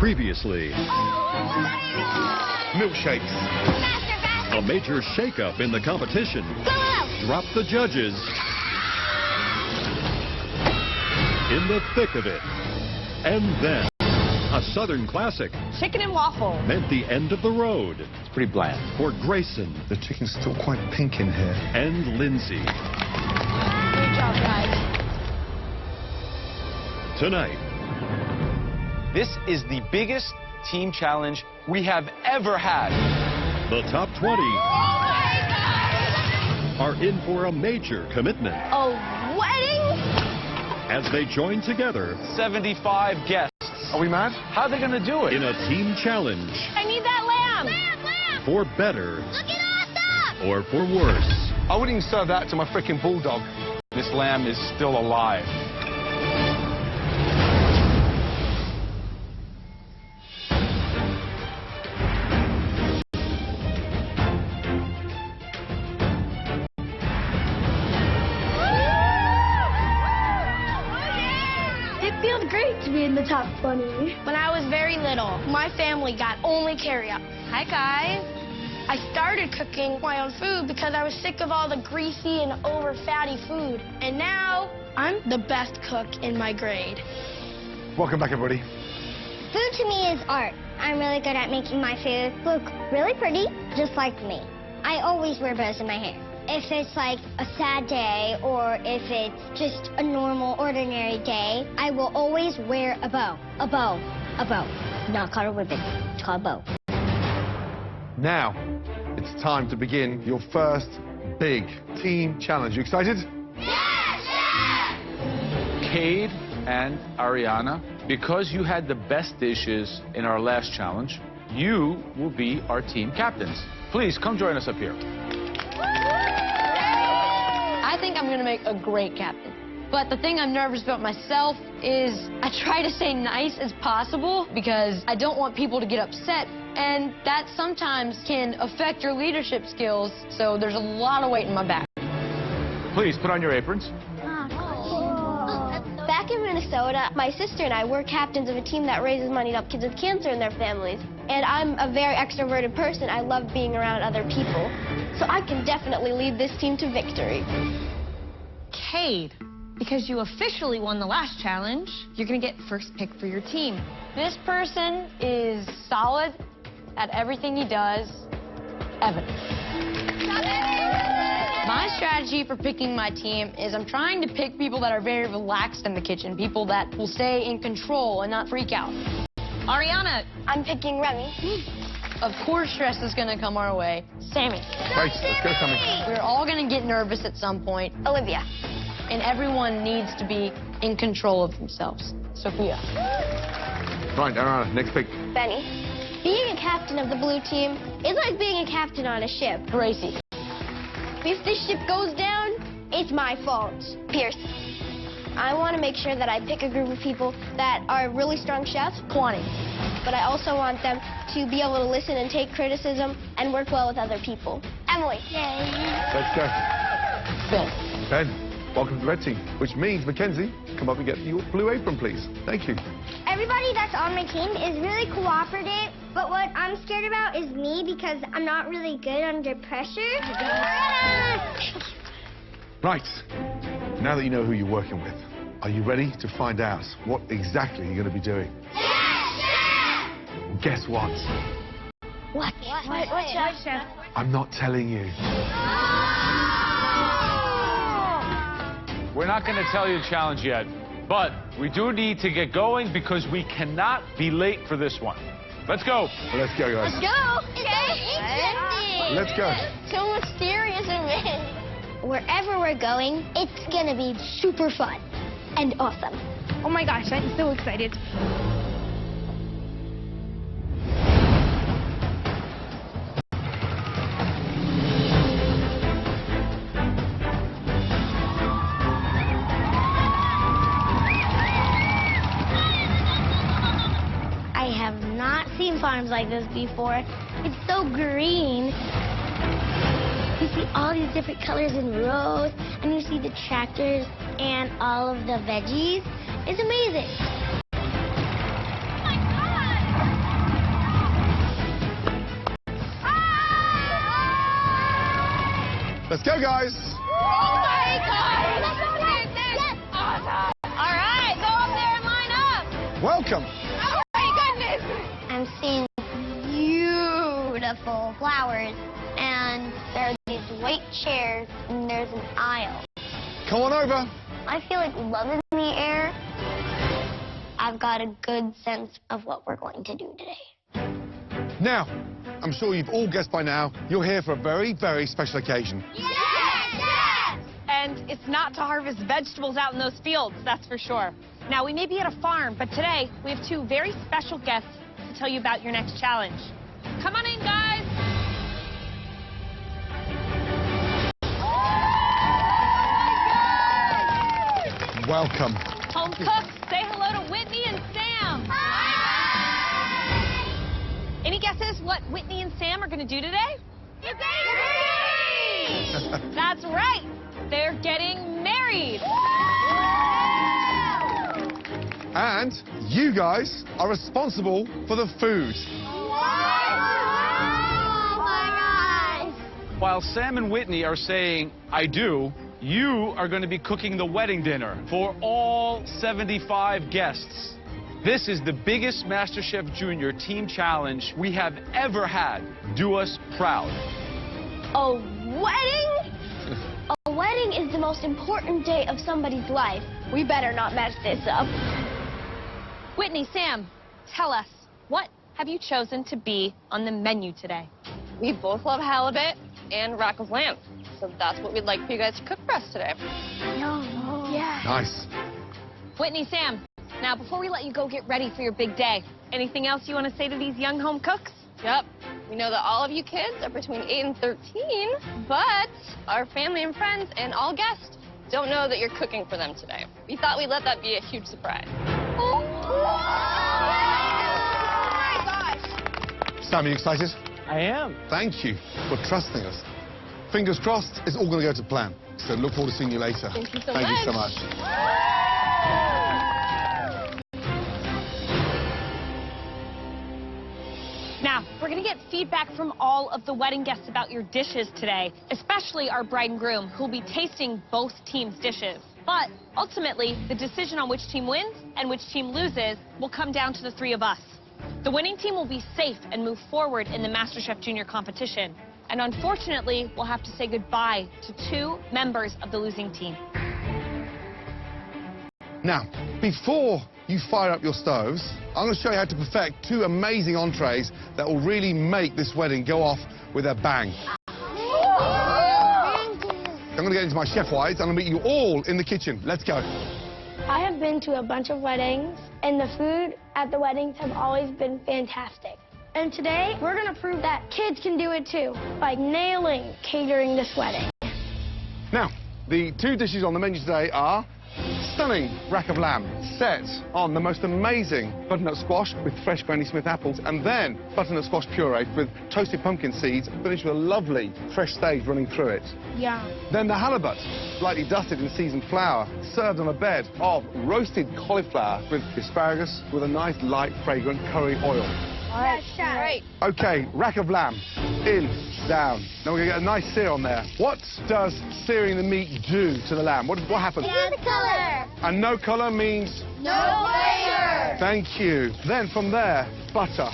Previously, Milkshakes. a major shakeup in the competition dropped the judges in the thick of it. And then, a Southern classic Chicken and waffle meant the end of the road It's pretty bland. for Grayson The chicken's still quite pink in here. and Lindsay. Good job, guys. Tonight, This is the biggest team challenge we have ever had. the top 20 are in for a major commitment A wedding? as they join together 75 guests. Are we mad? How are they going to do it? in a team challenge I need that lamb. Lamb. for better Look at awesome. or for worse. I wouldn't even serve that to my freaking bulldog. This lamb is still alive. It feels great to be in the top 20. When I was very little, my family got only carry-out. Hi, guys. I started cooking my own food because I was sick of all the greasy and over-fatty food. And now, I'm the best cook in my grade. Welcome back, everybody. Food to me is art. I'm really good at making my food look really pretty, just like me. I always wear bows in my hair. If it's like a sad day or if it's just a normal, ordinary day, I will always wear a bow. A bow. A bow. Not called a ribbon. It's called a bow. Now, it's time to begin your first big team challenge. You excited? Cade and Ariana, because you had the best dishes in our last challenge, you will be our team captains. Please come join us up here. I think I'm going to make a great captain. But the thing I'm nervous about myself is I try to stay nice as possible because I don't want people to get upset, and that sometimes can affect your leadership skills, so there's a lot of weight in my back. Please put on your aprons. Back in Minnesota, my sister and I were captains of a team that raises money to help kids with cancer in their families. And I'm a very extroverted person. I love being around other people. So I can definitely lead this team to victory. Cade, because you officially won the last challenge, you're going to get first pick for your team. This person is solid at everything he does. Evan. My strategy for picking my team is I'm trying to pick people that are very relaxed in the kitchen, people that will stay in control and not freak out. Ariana, I'm picking Remy. Of course, stress is going to come our way. Sammy. Right, let's go, Sammy. We're all going to get nervous at some point, Olivia. and everyone needs to be in control of themselves. Sophia. Right, Ariana, next pick. Benny. Being a captain of the blue team is like being a captain on a ship. Gracie. If this ship goes down, it's my fault. Pierce. I want to make sure that I pick a group of people that are really strong chefs. Kwani. But I also want them to be able to listen and take criticism and work well with other people. Emily. Yay. Let's go. Ben. Ben, welcome to the red team, which means, Mackenzie, come up and get your blue apron, please. Thank you. Everybody that's on my team is really cooperative, but what I'm scared about is me because I'm not really good under pressure. Right, now that you know who you're working with, are you ready to find out what exactly you're going to be doing? Guess what? What, chef? I'm not telling you. We're not going to tell you the challenge yet, but we do need to get going because we cannot be late for this one. Let's go. Well, let's go, guys. Go. Let's go. So mysterious and big. Wherever we're going, it's gonna be super fun and awesome. Oh my gosh, I'm so excited. I have not seen farms like this before. It's so green. You see all these different colors in rows, and you see the tractors and all of the veggies. It's amazing. Oh my God! Let's go, guys. Oh my God! This is awesome! All right, go up there and line up. Welcome. Oh my goodness! I'm seeing beautiful flowers, and there are these white chairs, and there's an aisle. Come on over. I feel like love is in the air. I've got a good sense of what we're going to do today. Now, I'm sure you've all guessed by now, you're here for a very, very special occasion. Yes! Yes! And it's not to harvest vegetables out in those fields, that's for sure. Now, we may be at a farm, but today we have two very special guests to tell you about your next challenge. Come on in, guys. Welcome. Home cooks, say hello to Whitney and Sam. Any guesses what Whitney and Sam are going to do today? That's right. They're getting married. And you guys are responsible for the food. Oh my gosh! While Sam and Whitney are saying, I do, you are going to be cooking the wedding dinner for all 75 guests. This is the biggest MasterChef Junior team challenge we have ever had. Do us proud. A wedding? A wedding is the most important day of somebody's life. We better not mess this up. Whitney, Sam, tell us, what have you chosen to be on the menu today? We both love halibut and rack of lamb. So that's what we'd like for you guys to cook for us today. Yeah. Nice. Whitney, Sam, now before we let you go get ready for your big day, anything else you want to say to these young home cooks? Yep. We know that all of you kids are between 8 and 13, but our family and friends and all guests don't know that you're cooking for them today. We thought we'd let that be a huge surprise. Oh my gosh. Sam, are you excited? I am. Thank you for trusting us. Fingers crossed, it's all going to go to plan. So look forward to seeing you later. Thank you so Thank much. you so much. Now, we're going to get feedback from all of the wedding guests about your dishes today, especially our bride and groom, who will be tasting both teams' dishes. But ultimately, the decision on which team wins and which team loses will come down to the three of us. The winning team will be safe and move forward in the MasterChef Junior competition. And unfortunately, we'll have to say goodbye to two members of the losing team. Now, before you fire up your stoves, I'm going to show you how to perfect two amazing entrees that will really make this wedding go off with a bang. I'm going to get into my chef whites. I'm going to meet you all in the kitchen. Let's go. I have been to a bunch of weddings, and the food at the weddings have always been fantastic. And today, we're going to prove that kids can do it too by nailing catering this wedding. Now, the two dishes on the menu today are stunning rack of lamb set on the most amazing butternut squash with fresh Granny Smith apples, and then butternut squash puree with toasted pumpkin seeds, finished with a lovely fresh sage running through it. Yeah. Then the halibut, lightly dusted in seasoned flour, served on a bed of roasted cauliflower with asparagus with a nice light fragrant curry oil. That's right. Okay, rack of lamb, in, down. Now we're going to get a nice sear on there. What does searing the meat do to the lamb? What happens? It adds color. And no colour means? No flavor. Thank you. Then from there, butter.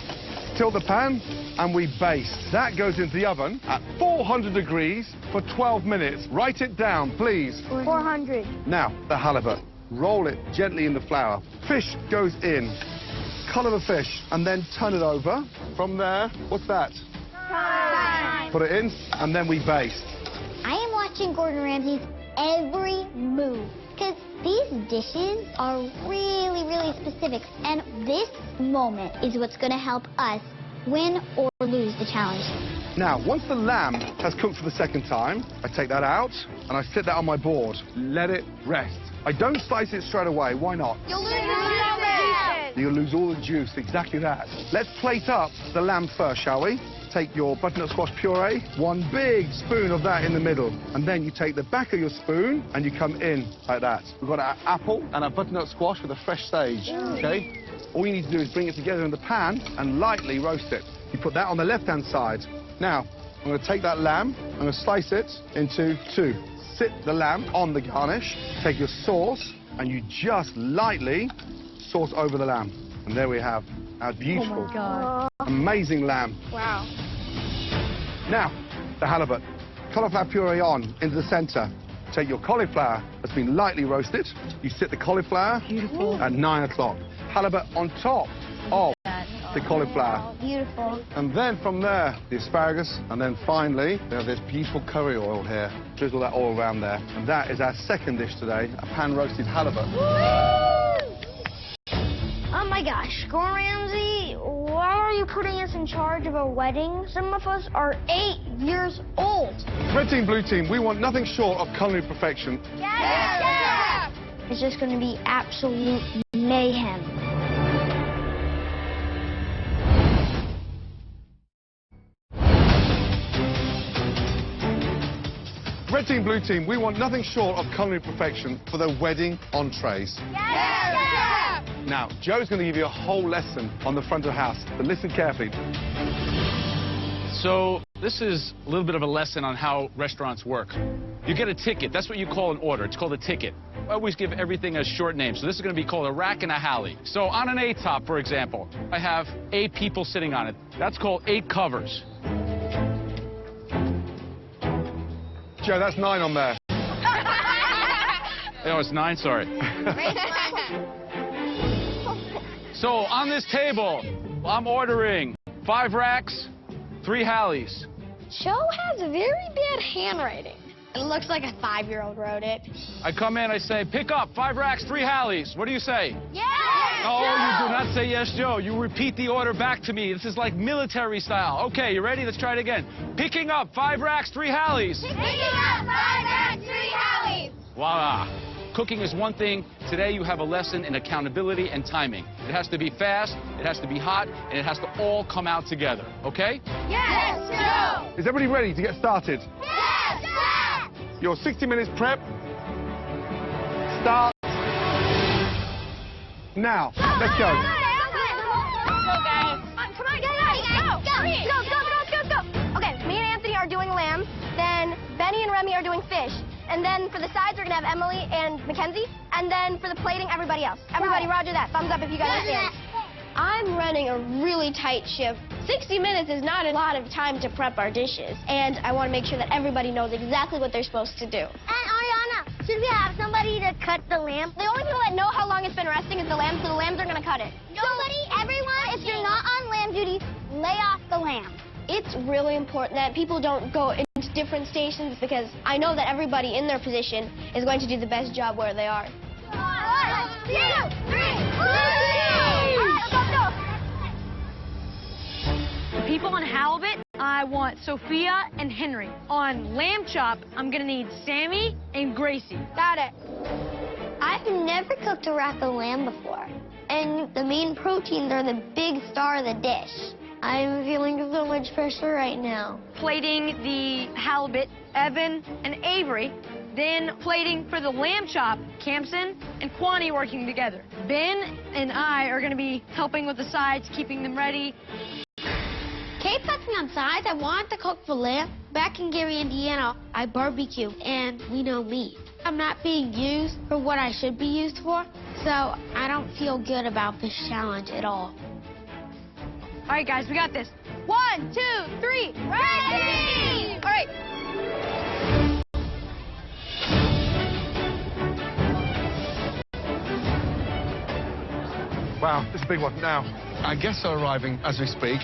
Tilt the pan and we baste. That goes into the oven at 400 degrees for 12 minutes. Write it down, please. 400. Now, the halibut. Roll it gently in the flour. Fish goes in. Colour the fish and then turn it over. From there, what's that? Time. Put it in and then we baste. I am watching Gordon Ramsay's every move because these dishes are really, really specific. And this moment is what's going to help us win or lose the challenge. Now, once the lamb has cooked for the second time, I take that out and I sit that on my board. Let it rest. I don't slice it straight away. Why not? You'll lose You'll lose all the juice, exactly that. Let's plate up the lamb first, shall we? Take your butternut squash puree, one big spoon of that in the middle, and then you take the back of your spoon and you come in like that. We've got our apple and our butternut squash with a fresh sage, okay? All you need to do is bring it together in the pan and lightly roast it. You put that on the left-hand side. Now, I'm going to take that lamb, I'm going to slice it into two. Sit the lamb on the garnish, take your sauce, and you just lightly sauce over the lamb. And there we have our beautiful, amazing lamb. Wow. Now, the halibut. Cauliflower puree on into the center. Take your cauliflower that's been lightly roasted. You sit the cauliflower at 9 o'clock. Halibut on top of the cauliflower. Beautiful. And then from there, the asparagus. And then finally, we have this beautiful curry oil here. Drizzle that oil around there. And that is our second dish today, a pan-roasted halibut. Oh my gosh, Gordon Ramsay, why are you putting us in charge of a wedding? Some of us are 8 years old. Red team, blue team, we want nothing short of culinary perfection. Yes! It's just going to be absolute mayhem. Red team, blue team, we want nothing short of culinary perfection for the wedding entrees. Now, Joe's going to give you a whole lesson on the front of the house, but listen carefully. So this is a little bit of a lesson on how restaurants work. You get a ticket. That's what you call an order. It's called a ticket. I always give everything a short name. So this is going to be called a rack and a halley. So on an A top, for example, I have 8 people sitting on it. That's called 8 covers. Joe, that's 9 on there. Oh, it's 9, sorry. So on this table, I'm ordering 5 racks, 3 halleys. Joe has very bad handwriting. It looks like a 5-year-old wrote it. I come in, I say, pick up 5 racks, 3 halleys. What do you say? Yes! No, you do not say yes, Joe. You repeat the order back to me. This is like military style. Okay, you ready? Let's try it again. Picking up 5 racks, 3 halleys. Picking up 5 racks, 3 halleys. Voila. Cooking is one thing. Today you have a lesson in accountability and timing. It has to be fast, it has to be hot, and it has to all come out together. Okay? Yes, Joe! Is everybody ready to get started? Yes, sir! Your 60 minutes prep starts now. Let's go. Go, guys. Come on, go. Okay, me and Anthony are doing lamb. Then Benny and Remy are doing fish. And then for the sides, we're going to have Emily and Mackenzie. And then for the plating, everybody else. Everybody, roger that. Thumbs up if you guys understand. I'm running a really tight shift. 60 minutes is not a lot of time to prep our dishes. And I want to make sure that everybody knows exactly what they're supposed to do. And Ariana, should we have somebody to cut the lamb? The only people that know how long it's been resting is the lambs, so the lambs are going to cut it. Everyone, if you're not on lamb duty, lay off the lamb. It's really important that people don't go into different stations because I know that everybody in their position is going to do the best job where they are. 1, 2, 3, The people on halibut, I want Sophia and Henry. On lamb chop, I'm gonna need Sammy and Gracie. Got it. I've never cooked a rack of lamb before. And the main proteins are the big star of the dish. I'm feeling so much pressure right now. Plating the halibut, Evan and Avery. Then plating for the lamb chop, Campson and Kwani working together. Ben and I are gonna be helping with the sides, keeping them ready. Kate puts me on sides. I want to cook for lamb. Back in Gary, Indiana, I barbecue, and we know meat. I'm not being used for what I should be used for, so I don't feel good about this challenge at all. All right, guys, we got this. 1, 2, 3, ready! All right. Wow, this is a big one. Now, our guests are arriving as we speak.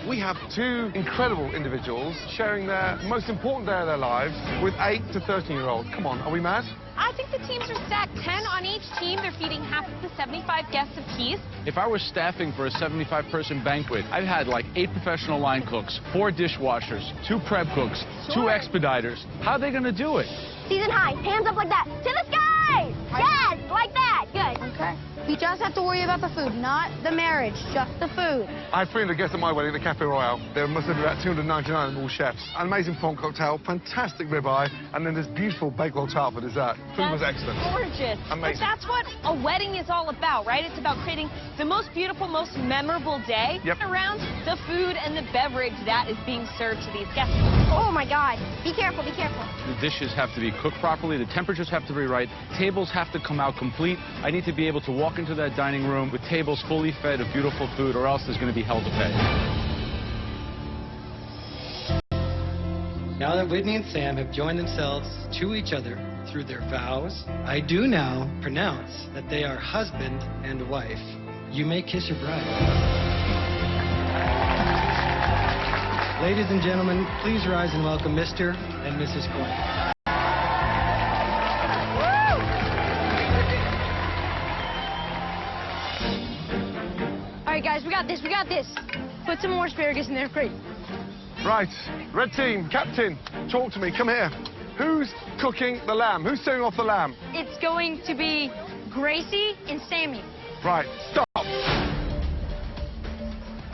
We have 2 incredible individuals sharing their most important day of their lives with 8 to 13-year-olds. Come on, are we mad? I think the teams are stacked 10 on each team. They're feeding half of the 75 guests apiece. If I was staffing for a 75-person banquet, I've had like 8 professional line cooks, 4 dishwashers, 2 prep cooks, 2 expediters. How are they going to do it? Season high. Hands up like that. To the sky! Yes, like that. Good. Okay. We just have to worry about the food, not the marriage, just the food. I had 300 guests at my wedding at the Café Royal. There must have been about 299 of them, all chefs. An amazing prawn cocktail, fantastic ribeye, and then this beautiful bakewell tart for dessert. Food was excellent. Gorgeous. Amazing. But that's what a wedding is all about, right? It's about creating the most beautiful, most memorable day around the food and the beverage that is being served to these guests. Oh my God. Be careful, be careful. The dishes have to be cooked properly, the temperatures have to be right, tables have to come out complete. I need to be able to walk into that dining room with tables fully fed of beautiful food, or else there's going to be hell to pay. Now that Whitney and Sam have joined themselves to each other through their vows, I do now pronounce that they are husband and wife. You may kiss your bride. Ladies and gentlemen, please rise and welcome Mr. and Mrs. Coyne. All right, guys, we got this, we got this. Put some more asparagus in there, great. Right, red team, captain, talk to me, come here. Who's cooking the lamb? Who's setting off the lamb? It's going to be Gracie and Sammy. Right, stop.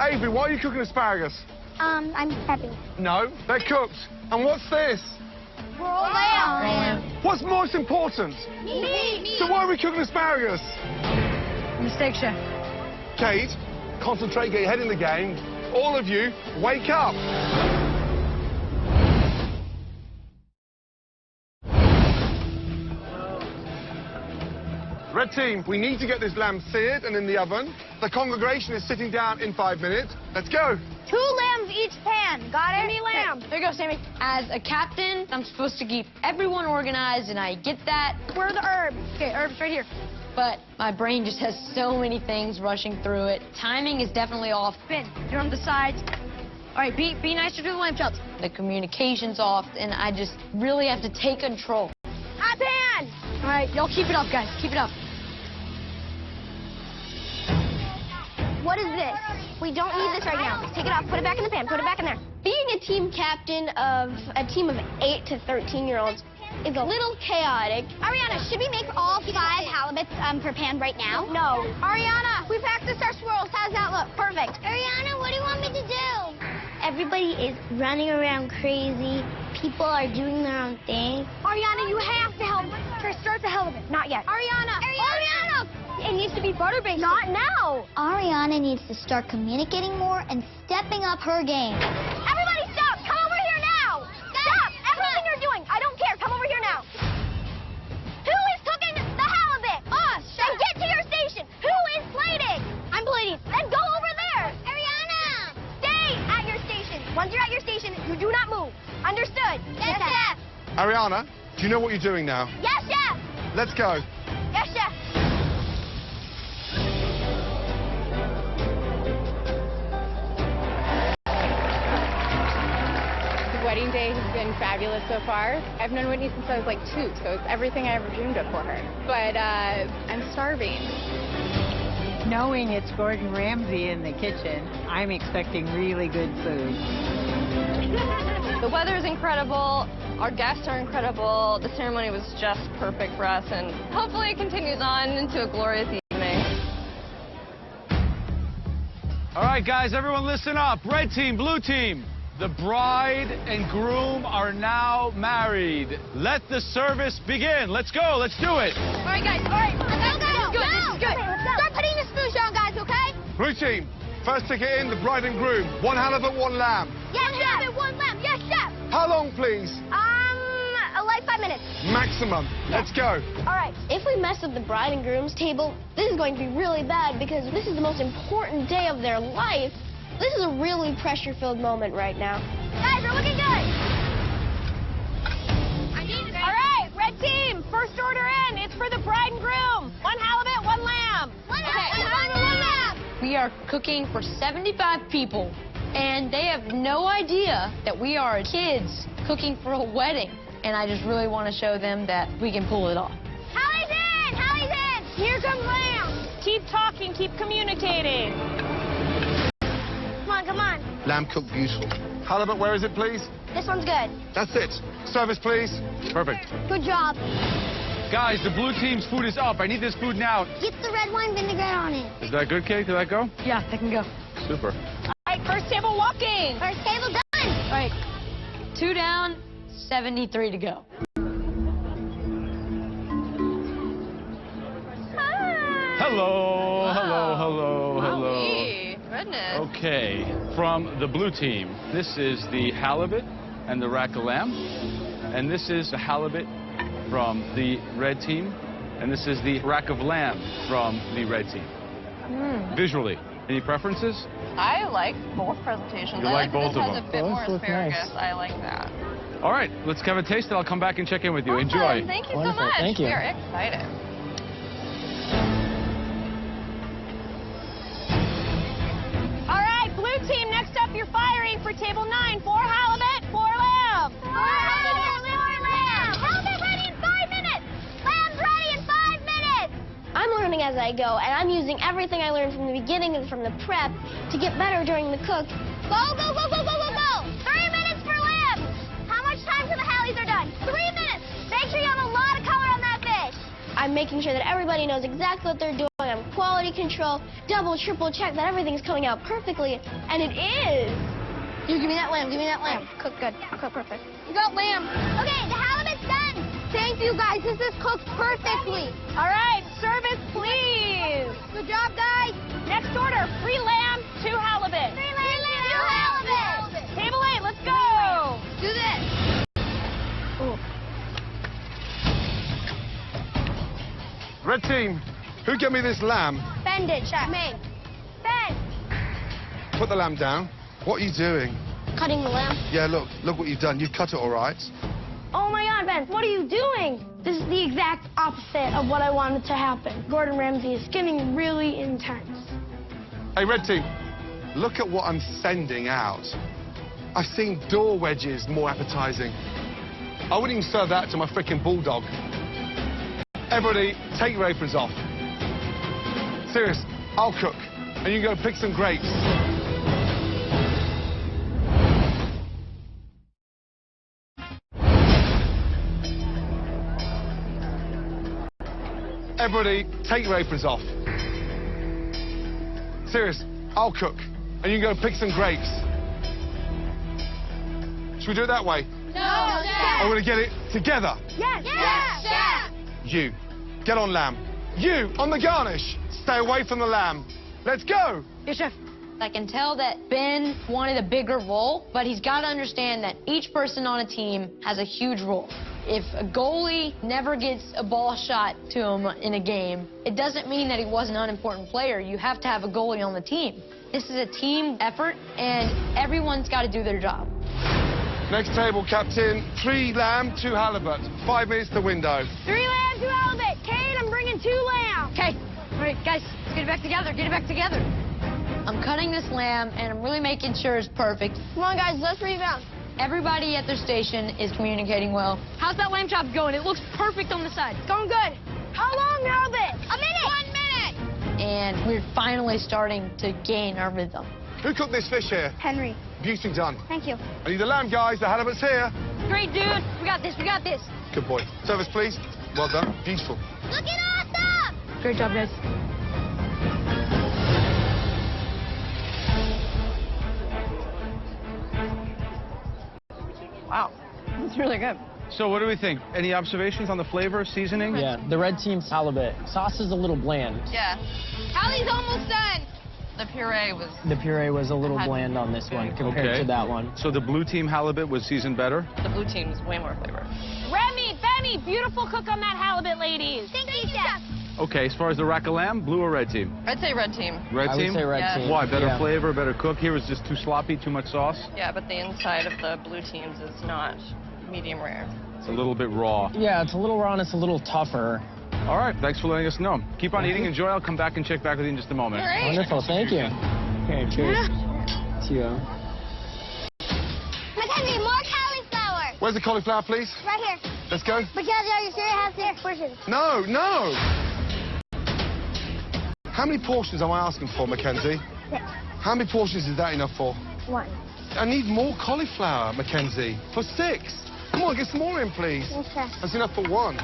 Avery, why are you cooking asparagus? I'm prepping. No, they're cooked. And what's this? Roll lamb. What's most important? Me. So why are we cooking asparagus? Mistake, chef. Kate, concentrate, get your head in the game. All of you, wake up. Red team, we need to get this lamb seared and in the oven. The congregation is sitting down in 5 minutes. Let's go. 2 lambs each pan. Got it? Any lamb. There you go, Sammy. As a captain, I'm supposed to keep everyone organized, and I get that. Where are the herbs? Okay, herbs right here. But my brain just has so many things rushing through it. Timing is definitely off. Spin. You're on the sides. All right, be nicer to the lamb chops. The communication's off, and I just really have to take control. Hot pan! All right, y'all keep it up, guys. Keep it up. What is this? We don't need this right now. Take it off. Put it back in the pan. Put it back in there. Being a team captain of a team of 8 to 13-year-olds is a little chaotic. Ariana, should we make all 5 halibuts per pan right now? No. Ariana, we practiced our swirls. How's that look? Perfect. Ariana, what do you want me to do? Everybody is running around crazy. People are doing their own thing. Ariana, you have to help. Start the halibut. Not yet. Ariana! It needs to be butter basted. Not now. Ariana needs to start communicating more and stepping up her game. Everybody stop! Come over here now! Stop! Everything you're doing. I don't care. Come over here now. Who is cooking the halibut? Us. Then get to your station. Who is plating? I'm plating. Then go over there. Ariana! Stay at your station. Once you're at your station, you do not move. Understood? Yes, Chef. Ariana, do you know what you're doing now? Yes, Chef. Let's go. Yes, Chef. The wedding day has been fabulous so far. I've known Whitney since I was like 2, so it's everything I ever dreamed of for her. But I'm starving. Knowing it's Gordon Ramsay in the kitchen, I'm expecting really good food. The weather is incredible. Our guests are incredible. The ceremony was just perfect for us, and hopefully it continues on into a glorious evening. All right, guys, everyone listen up. Red team, blue team. The bride and groom are now married. Let the service begin. Let's go. Let's do it. All right, guys. All right. Let's go. This is good. This is good. Start putting the spoons down, guys, okay? Blue team, first ticket in, the bride and groom. 1 halibut, 1 lamb. Yes, Chef. 1 lamb. Yes, Chef. How long, please? Like 5 minutes. Maximum. Let's go. All right. If we mess up the bride and groom's table, this is going to be really bad because this is the most important day of their life. This is a really pressure-filled moment right now. Guys, we're looking good. All right, red team, first order in. It's for the bride and groom. 1 halibut, 1 lamb. One halibut, 1 lamb. We are cooking for 75 people, and they have no idea that we are kids cooking for a wedding. And I just really want to show them that we can pull it off. Hallie's in! Hallie's in! Here comes lamb. Keep talking, keep communicating. Come on, come on. Lamb cooked beautiful. Halibut, where is it, please? This one's good. That's it. Service, please. Perfect. Good job. Guys, the blue team's food is up. I need this food now. Get the red wine vinaigrette on it. Is that good, Kate? Did that go? Yeah, that can go. Super. All right, first table walking. First table done. All right, 2 down, 73 to go. Hello, hello. Goodness. Okay, from the blue team, this is the halibut and the rack of lamb. And this is the halibut from the red team. And this is the rack of lamb from the red team. Visually, any preferences? I like both presentations. You I like both this of has them. a bit Both more look asparagus. nice. I like that. All right, let's have a taste and I'll come back and check in with you. Awesome. Enjoy. Thank you Wonderful. so much. Thank you. We are excited. All right, blue team, next up, you're firing for table 9. 4 halibut, 4 lamb. 4 halibut, 4 lamb. Halibut ready in 5 minutes. Lamb's ready in 5 minutes. I'm learning as I go, and I'm using everything I learned from the beginning and from the prep to get better during the cook. Go, go, go, go, go, go, go. 3 minutes for lamb. How much time till the halis are done? 3 minutes. Make sure you have a lot of color on that fish. I'm making sure that everybody knows exactly what they're doing. I'm quality control, double, triple check that everything's coming out perfectly, and it is. You give me that lamb. Give me that lamb. Cook good. Cook perfect. You got lamb. Okay, the halibut's done. Thank you, guys. This is cooked perfectly. All right, service, please. Good job, guys. Next order, 3 lamb, 2 halibut. 3 lamb, 2 halibut. Table 8, let's go. Do this. Red team, who gave me this lamb? Ben did, chef. Me. Ben. Put the lamb down. What are you doing? Cutting the lamb. Yeah, look what you've done. You've cut it all right. Oh my God, Ben, what are you doing? This is the exact opposite of what I wanted to happen. Gordon Ramsay is getting really intense. Hey, red team, look at what I'm sending out. I've seen door wedges more appetizing. I wouldn't even serve that to my freaking bulldog. Everybody, take your aprons off. Serious, I'll cook, and you can go pick some grapes. Everybody, take your aprons off. Serious, I'll cook, and you can go pick some grapes. Should we do it that way? No, I'm gonna get it together. Yes, yes, chef. You, get on lamb. You, on the garnish. Stay away from the lamb. Let's go. Yes, chef. I can tell that Ben wanted a bigger role, but he's got to understand that each person on a team has a huge role. If a goalie never gets a ball shot to him in a game, it doesn't mean that he was an unimportant player. You have to have a goalie on the team. This is a team effort, and everyone's got to do their job. Next table, Captain. 3 lamb, 2 halibut. 5 minutes to window. 3 lamb, 2 halibut. Kate, I'm bringing 2 lamb. Okay, all right, guys, let's get it back together, get it back together. I'm cutting this lamb, and I'm really making sure it's perfect. Come on, guys, let's rebound. Everybody at their station is communicating well. How's that lamb chop going? It looks perfect on the side. Going good. How long, halibut? A minute. 1 minute. And we're finally starting to gain our rhythm. Who cooked this fish here? Henry. Beautifully done. Thank you. I need the lamb, guys. The halibut's here. Great, dude. We got this, we got this. Good boy. Service, please. Well done. Beautiful. Looking awesome. Great job, guys. Wow. That's really good. So what do we think? Any observations on the flavor, seasoning? Yeah, the red team's halibut. Sauce is a little bland. Yeah. Hallie's almost done. The puree was... The puree was a little bland on this one compared to that one. So the blue team halibut was seasoned better? The blue team was way more flavor. Remy, Benny, beautiful cook on that halibut, ladies. Thank you, chef. Okay, as far as the rack of lamb, blue or red team? I'd say red team. Red I team? would say red Yeah. team. Why? Better Yeah. flavor, better cook? Here was just too sloppy, too much sauce? Yeah, but the inside of the blue teams is not medium rare. It's a little bit raw. Yeah, it's a little raw and it's a little tougher. All right, thanks for letting us know. Keep on eating, enjoy. I'll come back and check back with you in just a moment. Great. Wonderful, thank you. Okay, cheers. To you. Mackenzie, more cauliflower. Where's the cauliflower, please? Right here. Let's go. Mackenzie, are you sure it has 6 portions? No, no. How many portions am I asking for, Mackenzie? 6. How many portions is that enough for? 1. I need more cauliflower, Mackenzie, for 6. Come on, get some more in, please. Yes, chef. That's enough for 1.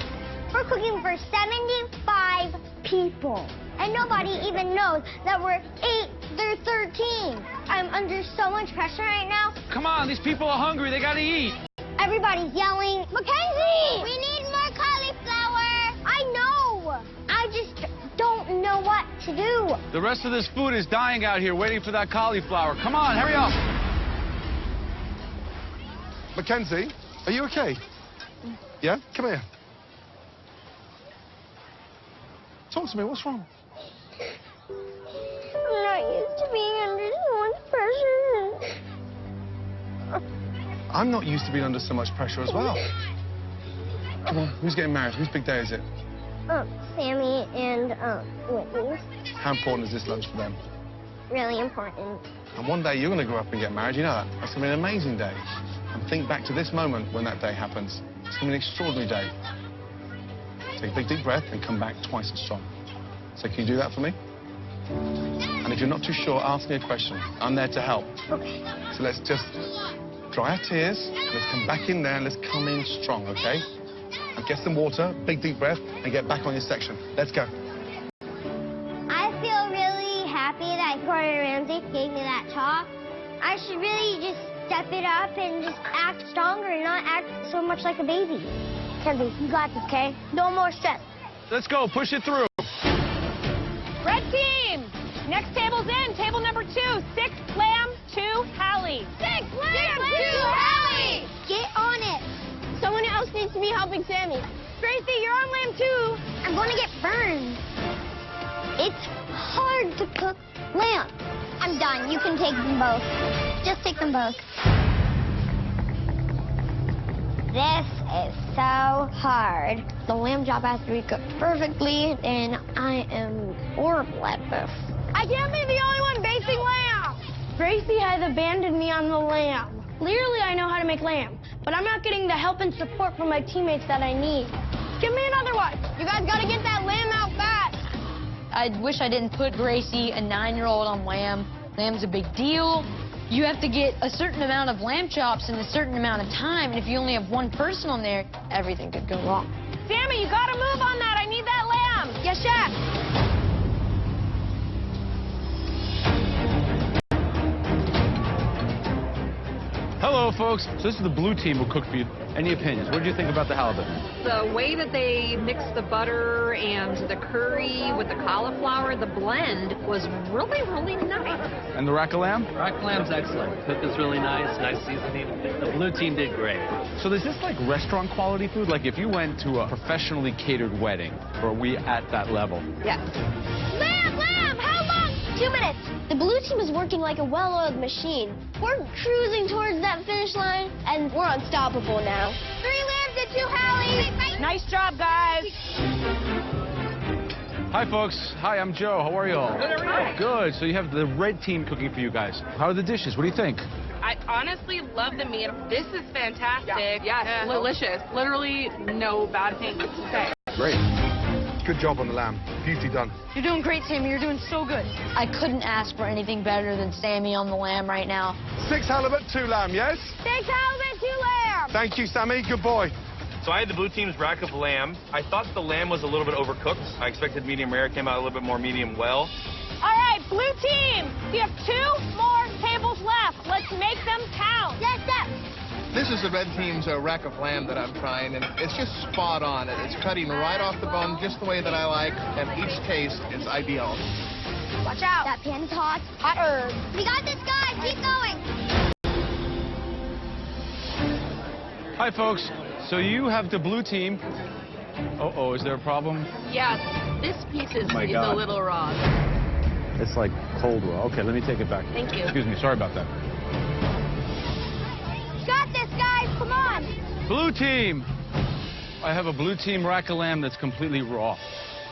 We're cooking for 75 people. And nobody even knows that we're 8 through 13. I'm under so much pressure right now. Come on, these people are hungry. They gotta eat. Everybody's yelling, Mackenzie! We need more cauliflower! I know! I just don't know what to do. The rest of this food is dying out here waiting for that cauliflower. Come on, hurry up. Mackenzie, are you okay? Yeah? Come here. Talk to me, what's wrong? I'm not used to being under so much pressure. I'm not used to being under so much pressure as well. Come on, who's getting married? Whose big day is it? Sammy and Whitney. How important is this lunch for them? Really important. And one day you're going to grow up and get married, you know that. That's going to be an amazing day. And think back to this moment when that day happens. It's going to be an extraordinary day. Take a big, deep breath and come back twice as strong. So can you do that for me? And if you're not too sure, ask me a question. I'm there to help. Okay. So let's just dry our tears. Let's come back in there and let's come in strong, okay? And get some water, big, deep breath, and get back on your section. Let's go. I feel really happy that Gordon Ramsay gave me that talk. I should really just step it up and just act stronger and not act so much like a baby. Kenzie, you got this, okay? No more stress. Let's go, push it through. Red team, next table's in. Table number 2, 6 lamb, 2 Hallie. 6 lamb, 2 Hallie! Get on it. Someone else needs to be helping Sammy. Gracie, you're on lamb 2. I'm going to get burned. It's hard to cook lamb. I'm done. You can take them both. Just take them both. This is so hard. The lamb job has to be cooked perfectly, and I am horrible at this. I can't be the only one basting lamb. Gracie has abandoned me on the lamb. Clearly, I know how to make lamb, but I'm not getting the help and support from my teammates that I need. Give me another one. You guys got to get that lamb out fast. I wish I didn't put Gracie, a 9-year-old, on lamb. Lamb's a big deal. You have to get a certain amount of lamb chops in a certain amount of time, and if you only have one person on there, everything could go wrong. Sammy, you gotta move on that. I need that lamb. Yes, chef. Hello, folks. So this is the blue team who cooked for you. Any opinions? What did you think about the halibut? The way that they mixed the butter and the curry with the cauliflower, the blend was really, really nice. And the rack of lamb? Rack lamb's excellent. Cook is really nice seasoning. The blue team did great. So is this like restaurant quality food? Like if you went to a professionally catered wedding, or are we at that level? Yes. Lamb, how long? 2 minutes. The blue team is working like a well-oiled machine. We're cruising towards that finish line, and we're unstoppable now. 3 lambs and 2 Hallie. Nice job, guys. Hi, folks. Hi, I'm Joe. How are you all? Good, how are you? Good. So you have the red team cooking for you guys. How are the dishes? What do you think? I honestly love the meat. This is fantastic. Yes, delicious. Literally no bad things to say. Great. Good job on the lamb. Beauty done. You're doing great, Sammy. You're doing so good. I couldn't ask for anything better than Sammy on the lamb right now. 6 halibut, 2 lamb, yes? 6 halibut, 2 lamb. Thank you, Sammy. Good boy. So I had the blue team's rack of lamb. I thought the lamb was a little bit overcooked. I expected medium rare. It came out a little bit more medium well. All right, blue team, you have 2 more tables left. Let's make them count. Yes, yes. This is the red team's rack of lamb that I'm trying, and it's just spot on. It's cutting right off the bone just the way that I like, and each taste is ideal. Watch out. That pan's hot. Hot herb. We got this, guys. Keep going. Hi, folks. So you have the blue team. Uh-oh, is there a problem? Yes, this piece is Oh my a God. little raw. It's like cold raw. Okay, let me take it back. Thank you. Excuse me. Sorry about that. Got this, guys. Come on. Blue team. I have a blue team rack of lamb that's completely raw.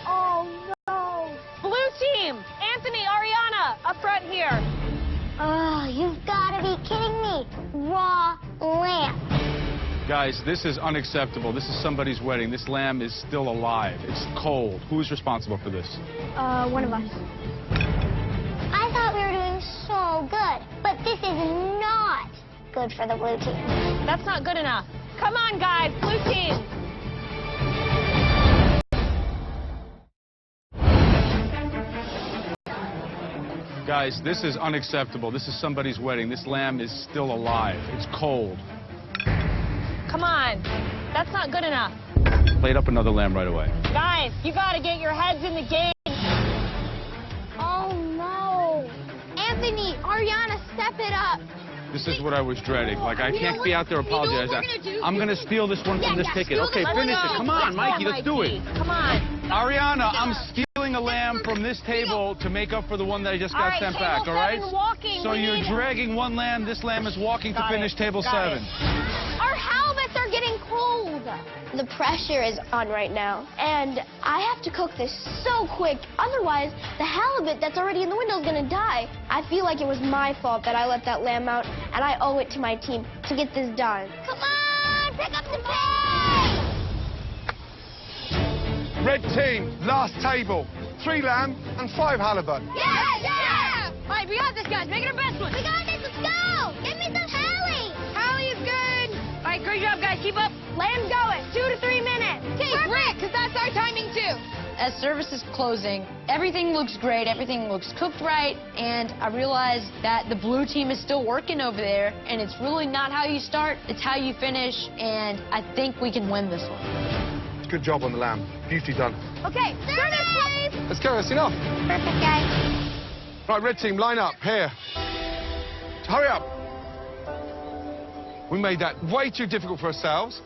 Oh, no. Blue team, Anthony, Ariana, up front here. Oh, you've got to be kidding me. Raw lamb. Guys, this is unacceptable. This is somebody's wedding. This lamb is still alive. It's cold. Who's responsible for this? One of us. I thought we were doing so good, but this is not good for the blue team. That's not good enough. Come on, guys, blue team. Guys, this is unacceptable. This is somebody's wedding. This lamb is still alive. It's cold. Come on. That's not good enough. Plate up another lamb right away. Guys, you gotta get your heads in the game. Oh, no. Anthony, Ariana, step it up. This is what I was dreading. Like, I can't be out there apologizing. I'm going to steal this one from this ticket. Okay, finish it. Come on, Mikey, let's do it. Come on. Ariana, I'm stealing a lamb from this table to make up for the one that I just got sent back, all right? So you're dragging one lamb. This lamb is walking to finish table 7. Our halibuts are getting cold. The pressure is on right now, and I have to cook this so quick. Otherwise, the halibut that's already in the window is going to die. I feel like it was my fault that I let that lamb out, and I owe it to my team to get this done. Come on, pick up the pace! Red team, last table. 3 lamb and 5 halibut. Yeah! All right, we got this, guys. Make it our best one. We got this, let's go! Give me some Hallie! Hallie is good. All right, great job, guys. Keep up. Lamb's going, 2 to 3 minutes. Okay, great, because that's our timing, too. As service is closing, everything looks great, everything looks cooked right, and I realize that the blue team is still working over there, and it's really not how you start, it's how you finish, and I think we can win this one. Good job on the lamb. Beautifully done. Okay, service, please. Let's go, that's enough. Perfect, guys. Right, red team, line up, here. Hurry up. We made that way too difficult for ourselves.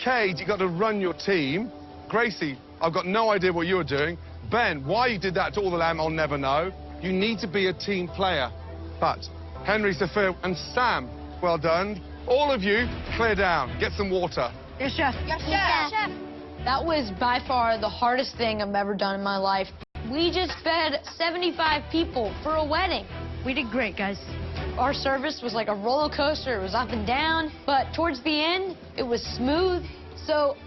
Cade, you got to run your team. Gracie, I've got no idea what you're doing. Ben, why you did that to all the lamb, I'll never know. You need to be a team player. But Henry, Sophia, and Sam, well done. All of you, clear down. Get some water. Yes, chef. Yes, chef. That was by far the hardest thing I've ever done in my life. We just fed 75 people for a wedding. We did great, guys. Our service was like a roller coaster. It was up and down, but towards the end, it was smooth. So,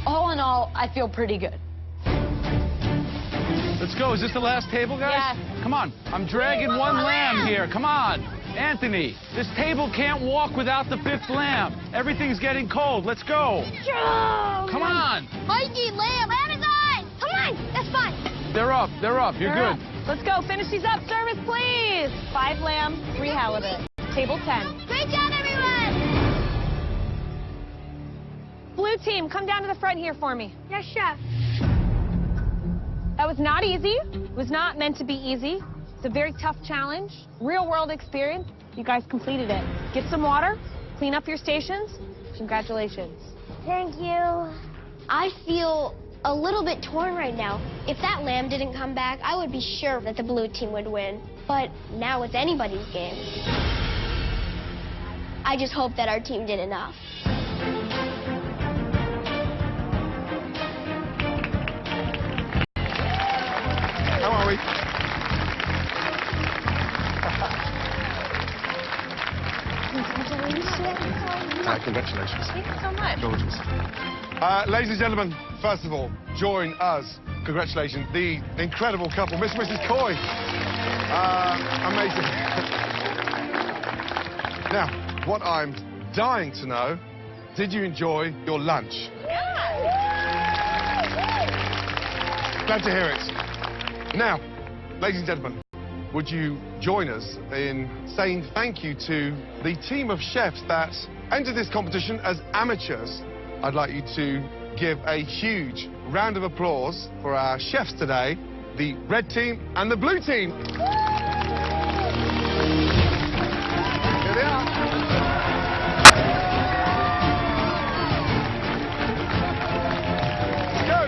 all in all, I feel pretty good. Let's go. Is this the last table, guys? Yeah. Come on. I'm dragging one lamb here. Come on. Anthony, this table can't walk without the 5th lamb. Everything's getting cold. Let's go. Come on. Mikey, lamb is on. Come on, that's fine. They're up. They're up. You're good. Let's go. Finish these up. Service, please. 5 lamb, 3 halibut. Table 10. Great job, everyone. Blue team, come down to the front here for me. Yes, chef. That was not easy. It was not meant to be easy. It's a very tough challenge. Real-world experience. You guys completed it. Get some water. Clean up your stations. Congratulations. Thank you. I feel a little bit torn right now. If that lamb didn't come back, I would be sure that the blue team would win. But now it's anybody's game. I just hope that our team did enough. How are we? Congratulations. Thank you so much. Gorgeous. Ladies and gentlemen, first of all, join us. Congratulations, the incredible couple, Mr. and Mrs. Coy. Amazing. Now, what I'm dying to know, did you enjoy your lunch? Glad to hear it. Now, ladies and gentlemen, would you join us in saying thank you to the team of chefs that entered this competition as amateurs? I'd like you to give a huge round of applause for our chefs today, the red team and the blue team. Here they are. Let's go.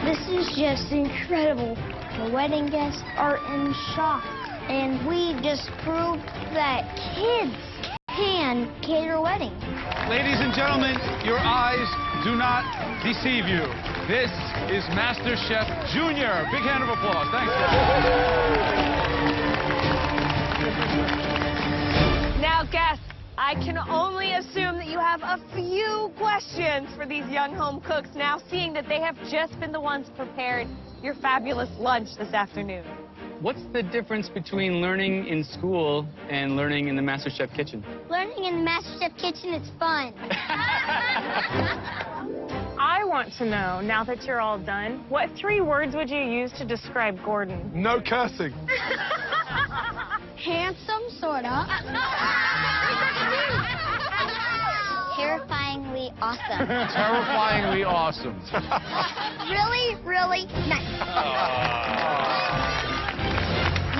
This is just incredible. The wedding guests are in shock. And we just proved that kids can cater weddings. Ladies and gentlemen, your eyes do not deceive you. This is MasterChef Junior. Big hand of applause. Thanks, guys. Now, guests, I can only assume that you have a few questions for these young home cooks now, seeing that they have just been the ones prepared your fabulous lunch this afternoon. What's the difference between learning in school and learning in the MasterChef kitchen? Learning in the MasterChef kitchen is fun. I want to know, now that you're all done, what 3 words would you use to describe Gordon? No cursing. Handsome, sorta. Terrifyingly awesome. Terrifyingly awesome. Really, really nice.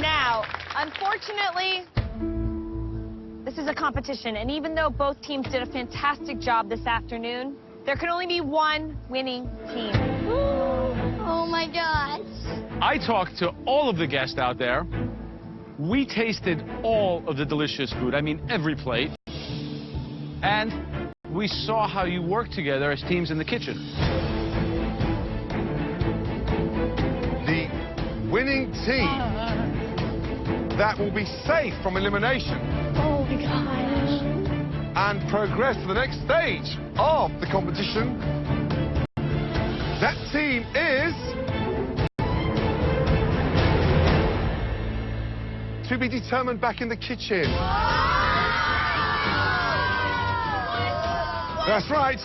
Now, unfortunately, this is a competition, and even though both teams did a fantastic job this afternoon, there can only be one winning team. Oh my gosh. I talked to all of the guests out there. We tasted all of the delicious food, I mean every plate. And we saw how you work together as teams in the kitchen. The winning team that will be safe from elimination. Oh my gosh. And progress to the next stage of the competition. That team is... to be determined back in the kitchen. That's right.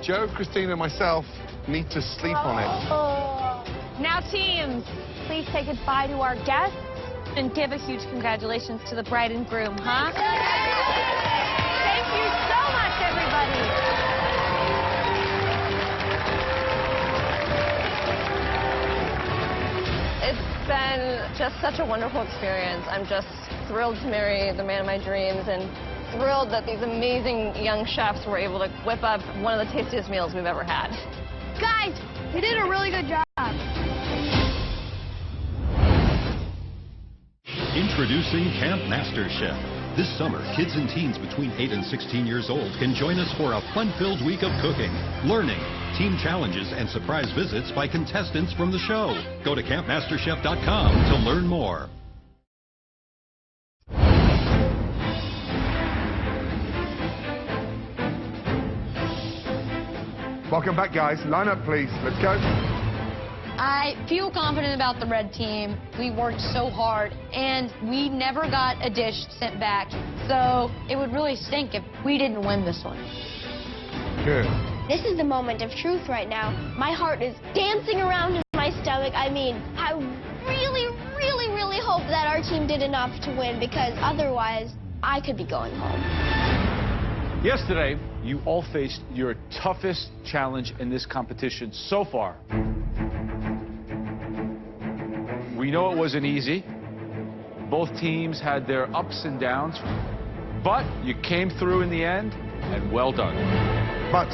Joe, Christina, and myself need to sleep on it. Now, teams, please say goodbye to our guests and give a huge congratulations to the bride and groom, huh? Thank you so much, everybody. It's been just such a wonderful experience. I'm just thrilled to marry the man of my dreams and thrilled that these amazing young chefs were able to whip up one of the tastiest meals we've ever had. Guys, you did a really good job. Introducing Camp Masterchef. This summer, kids and teens between 8 and 16 years old can join us for a fun-filled week of cooking, learning, team challenges, and surprise visits by contestants from the show. Go to campmasterchef.com to learn more. Welcome back, guys. Line up, please. Let's go. I feel confident about the red team. We worked so hard, and we never got a dish sent back. So it would really stink if we didn't win this one. Good. This is the moment of truth right now. My heart is dancing around in my stomach. I mean, I really, really, really hope that our team did enough to win, because otherwise I could be going home. Yesterday, you all faced your toughest challenge in this competition so far. We know it wasn't easy. Both teams had their ups and downs, but you came through in the end, and well done. But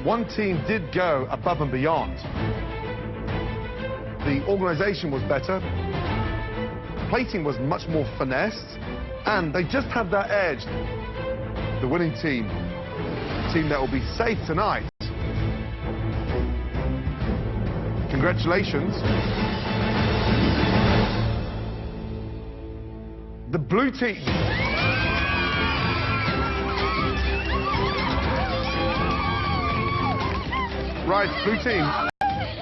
one team did go above and beyond. The organization was better, plating was much more finessed, and they just had that edge. The winning team, the team that will be safe tonight. Congratulations. The blue team. Right, blue team,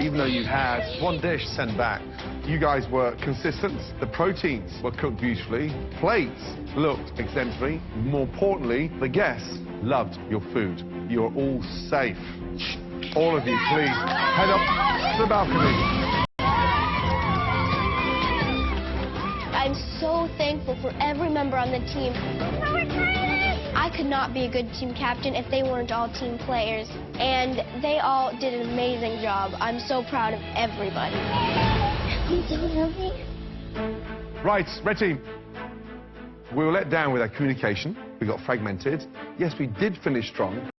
even though you had one dish sent back, you guys were consistent. The proteins were cooked beautifully. Plates looked exemplary. More importantly, the guests loved your food. You're all safe. All of you, please, head up to the balcony. I'm so thankful for every member on the team. So excited! I could not be a good team captain if they weren't all team players. And they all did an amazing job. I'm so proud of everybody. I'm so happy. Right, red team. We were let down with our communication. We got fragmented. Yes, we did finish strong,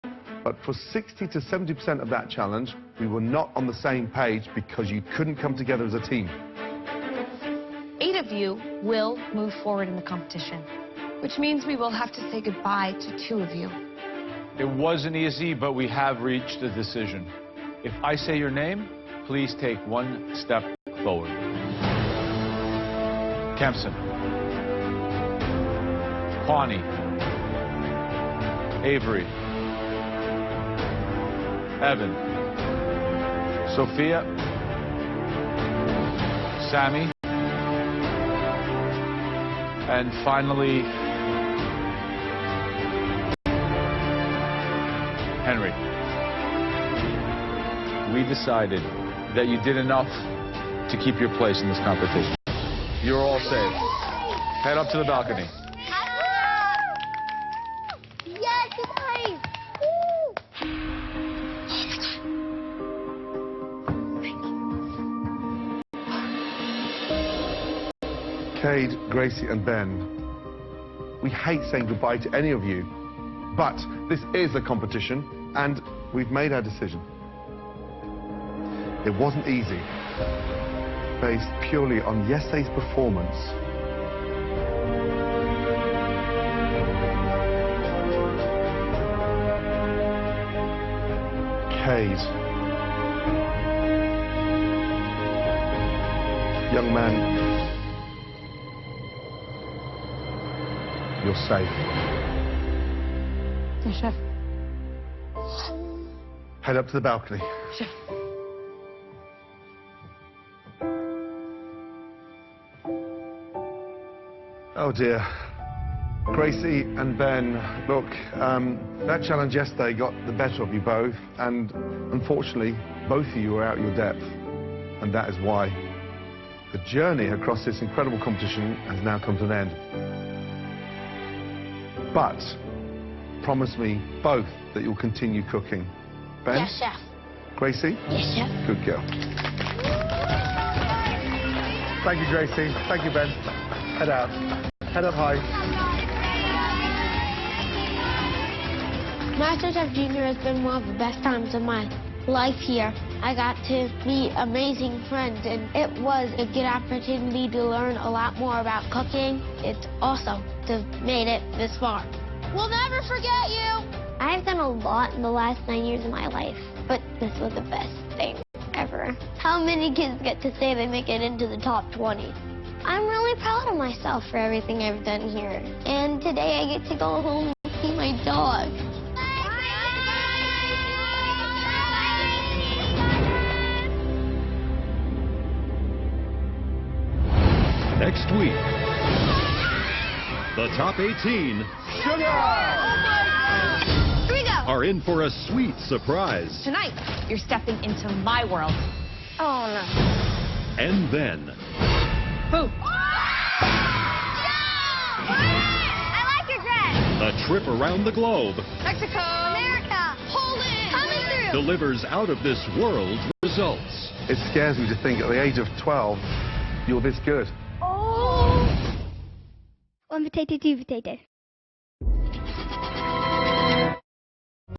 but for 60 to 70% of that challenge, we were not on the same page because you couldn't come together as a team. 8 of you will move forward in the competition, which means we will have to say goodbye to 2 of you. It wasn't easy, but we have reached a decision. If I say your name, please take one step forward. Kempson. Kwani. Avery. Evan. Sophia. Sammy. And finally, Henry. we decided that you did enough to keep your place in this competition. You're all safe. Head up to the balcony. Yes, guys! Cade, Gracie and Ben, we hate saying goodbye to any of you, but this is a competition and we've made our decision. It wasn't easy, based purely on yesterday's performance. Cade, young man, you're safe. Yes, chef. Head up to the balcony. Chef. Oh dear. Gracie and Ben, look, that challenge yesterday got the better of you both, and unfortunately, both of you were out your depth. And that is why the journey across this incredible competition has now come to an end. But promise me both that you'll continue cooking. Ben? Yes, chef. Gracie? Yes, chef. Good girl. Thank you, Gracie. Thank you, Ben. Head out. Head up high. Masterchef Junior has been one of the best times of my life here. I got to meet amazing friends, and it was a good opportunity to learn a lot more about cooking. It's awesome to have made it this far. We'll never forget you! I've done a lot in the last 9 years of my life, but this was the best thing ever. How many kids get to say they make it into the top 20? I'm really proud of myself for everything I've done here. And today I get to go home and see my dog. Next week, the top 18 are in for a sweet surprise. Tonight, you're stepping into my world. Oh, no. And then, Who? I like your dress. a trip around the globe Mexico. America. Poland. Coming through. delivers out of this world results. It scares me to think at the age of 12, you're this good. Oh. One potato, two potato.